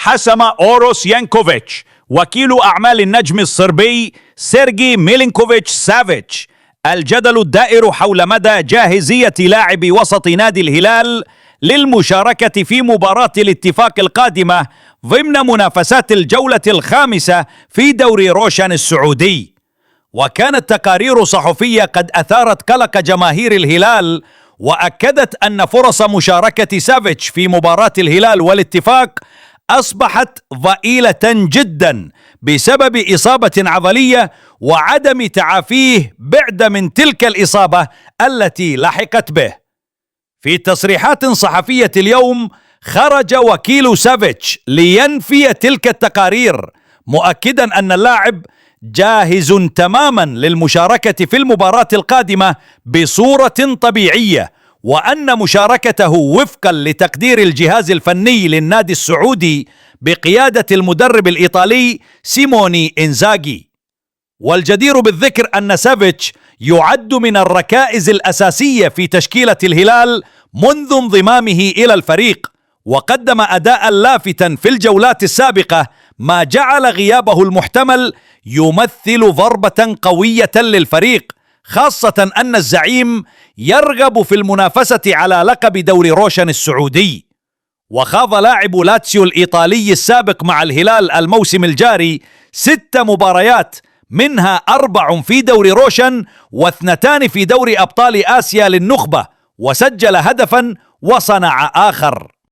حسم أوروس يانكوفيتش وكيل أعمال النجم الصربي سيرجي ميلينكوفيتش سافيتش الجدل الدائر حول مدى جاهزية لاعب وسط نادي الهلال للمشاركة في مباراة الاتفاق القادمة ضمن منافسات الجولة الخامسة في دوري روشان السعودي. وكانت تقارير صحفية قد أثارت قلق جماهير الهلال، وأكدت أن فرص مشاركة سافيتش في مباراة الهلال والاتفاق أصبحت ضئيلة جدا بسبب إصابة عضلية وعدم تعافيه بعد من تلك الإصابة التي لحقت به. في تصريحات صحفية اليوم خرج وكيل سافيتش لينفي تلك التقارير، مؤكدا أن اللاعب جاهز تماما للمشاركة في المباراة القادمة بصورة طبيعية، وأن مشاركته وفقا لتقدير الجهاز الفني للنادي السعودي بقيادة المدرب الإيطالي سيموني إنزاغي. والجدير بالذكر أن سافيتش يعد من الركائز الأساسية في تشكيلة الهلال منذ انضمامه إلى الفريق، وقدم أداء لافتا في الجولات السابقة، ما جعل غيابه المحتمل يمثل ضربة قوية للفريق، خاصة أن الزعيم يرغب في المنافسة على لقب دوري روشن السعودي. وخاض لاعب لاتسيو الإيطالي السابق مع الهلال الموسم الجاري 6 مباريات، منها 4 في دوري روشن و2 في دوري أبطال آسيا للنخبة، وسجل هدفا وصنع آخر.